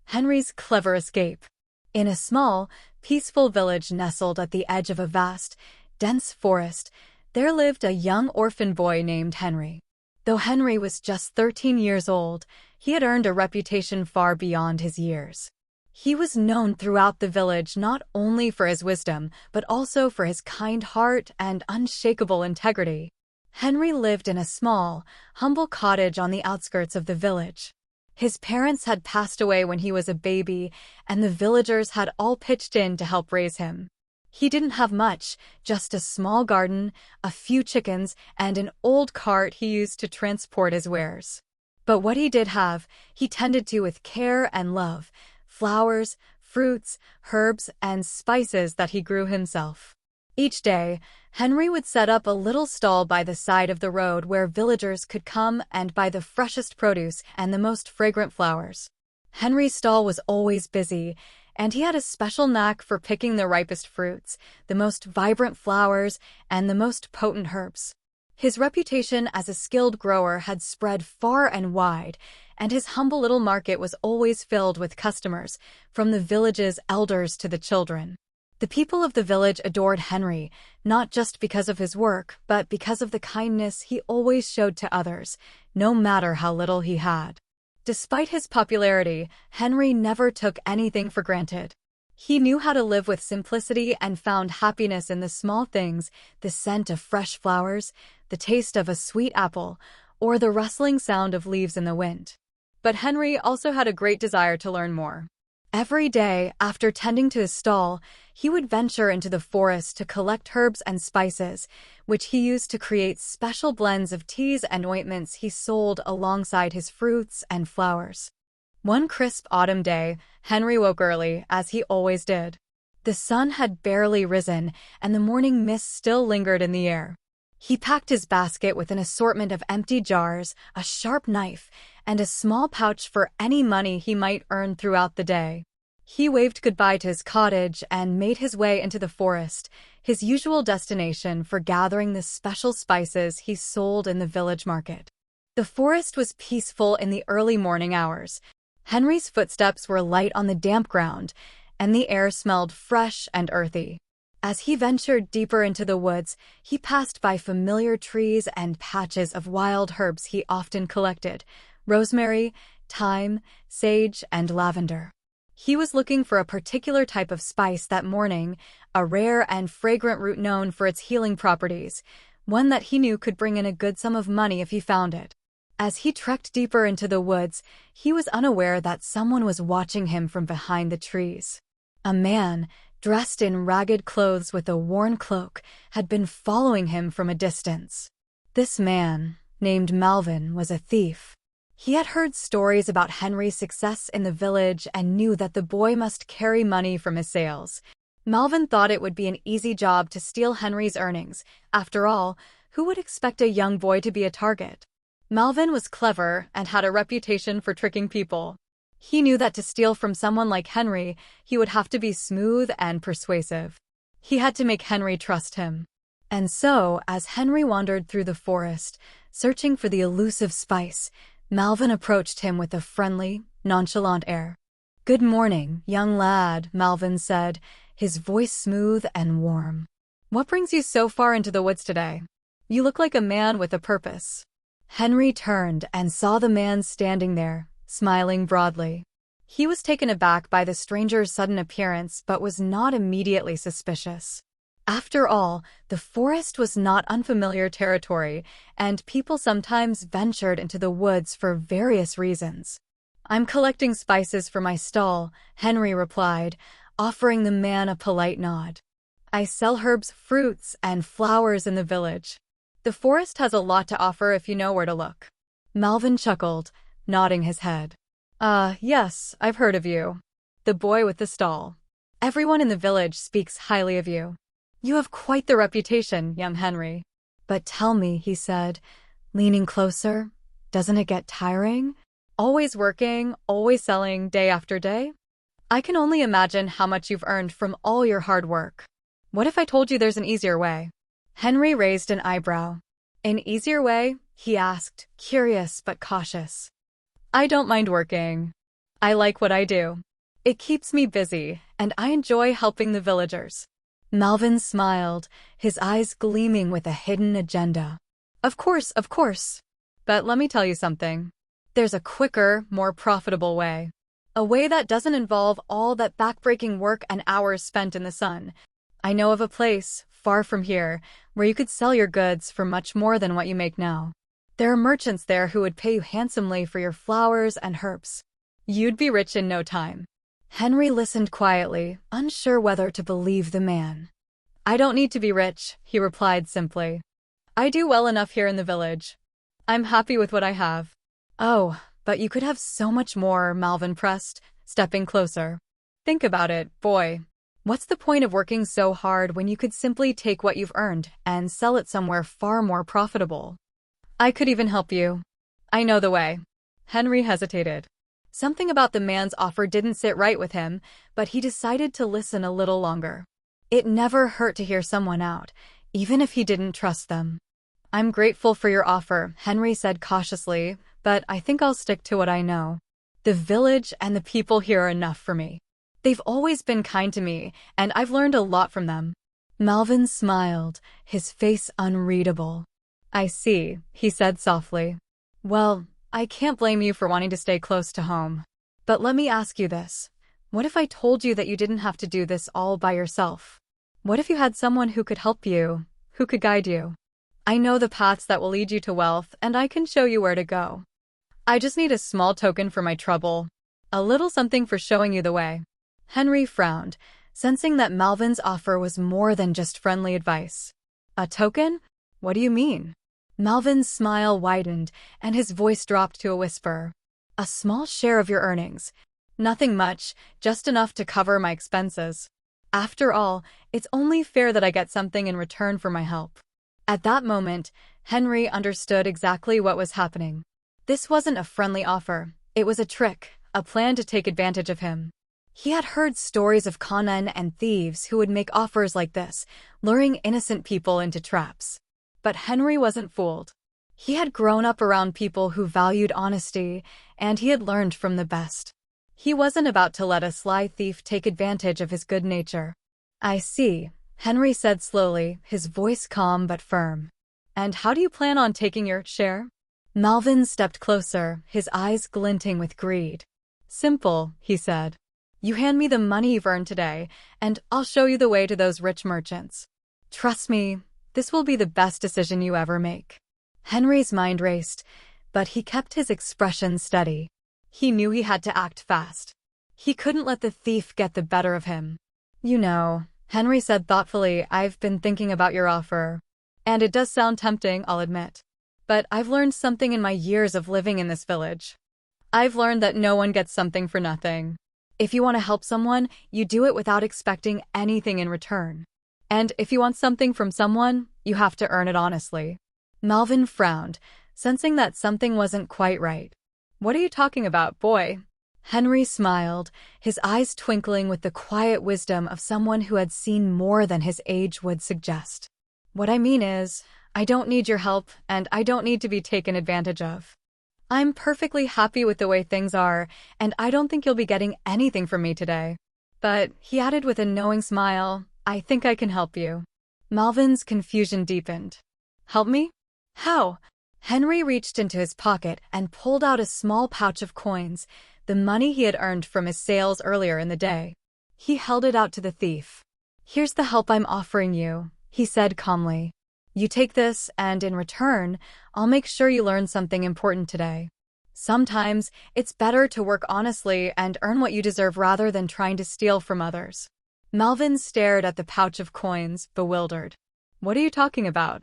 Henry's clever escape. In a small, peaceful village nestled at the edge of a vast, dense forest, there lived a young orphan boy named Henry. Though Henry was just 13 years old, he had earned a reputation far beyond his years. He was known throughout the village not only for his wisdom, but also for his kind heart and unshakable integrity. Henry lived in a small, humble cottage on the outskirts of the village. His parents had passed away when he was a baby, and the villagers had all pitched in to help raise him. He didn't have much, just a small garden, a few chickens, and an old cart he used to transport his wares. But what he did have, he tended to with care and love: flowers, fruits, herbs, and spices that he grew himself. Each day, Henry would set up a little stall by the side of the road where villagers could come and buy the freshest produce and the most fragrant flowers. Henry's stall was always busy, and he had a special knack for picking the ripest fruits, the most vibrant flowers, and the most potent herbs. His reputation as a skilled grower had spread far and wide, and his humble little market was always filled with customers, from the village's elders to the children. The people of the village adored Henry, not just because of his work, but because of the kindness he always showed to others, no matter how little he had. Despite his popularity, Henry never took anything for granted. He knew how to live with simplicity and found happiness in the small things: the scent of fresh flowers, the taste of a sweet apple, or the rustling sound of leaves in the wind. But Henry also had a great desire to learn more. Every day, after tending to his stall, he would venture into the forest to collect herbs and spices, which he used to create special blends of teas and ointments he sold alongside his fruits and flowers. One crisp autumn day, Henry woke early, as he always did. The sun had barely risen, and the morning mist still lingered in the air. He packed his basket with an assortment of empty jars, a sharp knife, and a small pouch for any money he might earn throughout the day. He waved goodbye to his cottage and made his way into the forest, his usual destination for gathering the special spices he sold in the village market. The forest was peaceful in the early morning hours. Henry's footsteps were light on the damp ground, and the air smelled fresh and earthy. As he ventured deeper into the woods, he passed by familiar trees and patches of wild herbs he often collected: rosemary, thyme, sage, and lavender. He was looking for a particular type of spice that morning, a rare and fragrant root known for its healing properties, one that he knew could bring in a good sum of money if he found it. As he trekked deeper into the woods, he was unaware that someone was watching him from behind the trees. A man, dressed in ragged clothes with a worn cloak, had been following him from a distance. This man, named Malvin, was a thief. He had heard stories about Henry's success in the village and knew that the boy must carry money from his sales. Malvin thought it would be an easy job to steal Henry's earnings. After all, who would expect a young boy to be a target? Malvin was clever and had a reputation for tricking people. He knew that to steal from someone like Henry, he would have to be smooth and persuasive. He had to make Henry trust him. And so, as Henry wandered through the forest, searching for the elusive spice, Malvin approached him with a friendly, nonchalant air. "Good morning, young lad," Malvin said, his voice smooth and warm. "What brings you so far into the woods today? You look like a man with a purpose." Henry turned and saw the man standing there, smiling broadly. He was taken aback by the stranger's sudden appearance but was not immediately suspicious. After all, the forest was not unfamiliar territory, and people sometimes ventured into the woods for various reasons. "I'm collecting spices for my stall," Henry replied, offering the man a polite nod. "I sell herbs, fruits, and flowers in the village. The forest has a lot to offer if you know where to look." Malvin chuckled, nodding his head. Yes, I've heard of you. The boy with the stall. Everyone in the village speaks highly of you. You have quite the reputation, young Henry." "But tell me," he said, leaning closer, "doesn't it get tiring? Always working, always selling, day after day? I can only imagine how much you've earned from all your hard work. What if I told you there's an easier way?" Henry raised an eyebrow. "An easier way?" he asked, curious but cautious. "I don't mind working. I like what I do. It keeps me busy, and I enjoy helping the villagers. Malvin smiled, his eyes gleaming with a hidden agenda. Of course, of course. But let me tell you something. There's a quicker, more profitable way. A way that doesn't involve all that backbreaking work and hours spent in the sun. I know of a place, far from here, where you could sell your goods for much more than what you make now. There are merchants there who would pay you handsomely for your flowers and herbs. You'd be rich in no time. Henry listened quietly, unsure whether to believe the man. I don't need to be rich, he replied simply. I do well enough here in the village. I'm happy with what I have. Oh, but you could have so much more, Malvin pressed, stepping closer. Think about it, boy. What's the point of working so hard when you could simply take what you've earned and sell it somewhere far more profitable? I could even help you. I know the way. Henry hesitated. Something about the man's offer didn't sit right with him, but he decided to listen a little longer. It never hurt to hear someone out, even if he didn't trust them. I'm grateful for your offer, Henry said cautiously, but I think I'll stick to what I know. The village and the people here are enough for me. They've always been kind to me, and I've learned a lot from them. Malvin smiled, his face unreadable. I see, he said softly. Well, I can't blame you for wanting to stay close to home. But let me ask you this. What if I told you that you didn't have to do this all by yourself? What if you had someone who could help you, who could guide you? I know the paths that will lead you to wealth, and I can show you where to go. I just need a small token for my trouble. A little something for showing you the way. Henry frowned, sensing that Malvin's offer was more than just friendly advice. A token? What do you mean? Malvin's smile widened, and his voice dropped to a whisper. A small share of your earnings. Nothing much, just enough to cover my expenses. After all, it's only fair that I get something in return for my help. At that moment, Henry understood exactly what was happening. This wasn't a friendly offer. It was a trick, a plan to take advantage of him. He had heard stories of conmen and thieves who would make offers like this, luring innocent people into traps. But Henry wasn't fooled. He had grown up around people who valued honesty, and he had learned from the best. He wasn't about to let a sly thief take advantage of his good nature. I see, Henry said slowly, his voice calm but firm. And how do you plan on taking your share? Malvin stepped closer, his eyes glinting with greed. Simple, he said. You hand me the money you've earned today, and I'll show you the way to those rich merchants. Trust me, this will be the best decision you ever make. Henry's mind raced, but he kept his expression steady. He knew he had to act fast. He couldn't let the thief get the better of him. You know, Henry said thoughtfully, I've been thinking about your offer. And it does sound tempting, I'll admit. But I've learned something in my years of living in this village. I've learned that no one gets something for nothing. If you want to help someone, you do it without expecting anything in return. And if you want something from someone, you have to earn it honestly. Malvin frowned, sensing that something wasn't quite right. What are you talking about, boy? Henry smiled, his eyes twinkling with the quiet wisdom of someone who had seen more than his age would suggest. What I mean is, I don't need your help, and I don't need to be taken advantage of. I'm perfectly happy with the way things are, and I don't think you'll be getting anything from me today. But, he added with a knowing smile, I think I can help you. Malvin's confusion deepened. Help me? How? Henry reached into his pocket and pulled out a small pouch of coins, the money he had earned from his sales earlier in the day. He held it out to the thief. Here's the help I'm offering you, he said calmly. You take this, and in return, I'll make sure you learn something important today. Sometimes, it's better to work honestly and earn what you deserve rather than trying to steal from others. Malvin stared at the pouch of coins, bewildered. What are you talking about?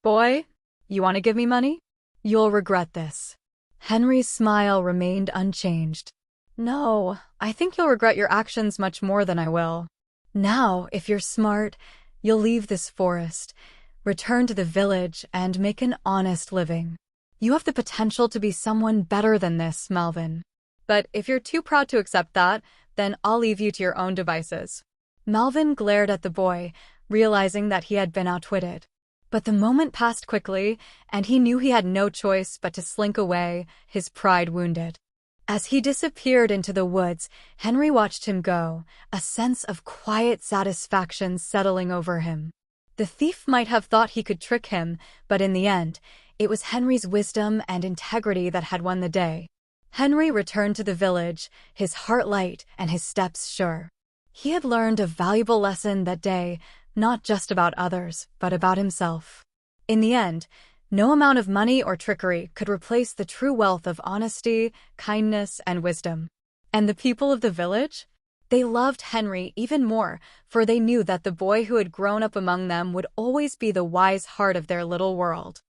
Boy, you want to give me money? You'll regret this. Henry's smile remained unchanged. No, I think you'll regret your actions much more than I will. Now, if you're smart, you'll leave this forest, return to the village, and make an honest living. You have the potential to be someone better than this, Malvin. But if you're too proud to accept that, then I'll leave you to your own devices. Malvin glared at the boy, realizing that he had been outwitted. But the moment passed quickly, and he knew he had no choice but to slink away, his pride wounded. As he disappeared into the woods, Henry watched him go, a sense of quiet satisfaction settling over him. The thief might have thought he could trick him, but in the end, it was Henry's wisdom and integrity that had won the day. Henry returned to the village, his heart light and his steps sure. He had learned a valuable lesson that day, not just about others, but about himself. In the end, no amount of money or trickery could replace the true wealth of honesty, kindness, and wisdom. And the people of the village? They loved Henry even more, for they knew that the boy who had grown up among them would always be the wise heart of their little world.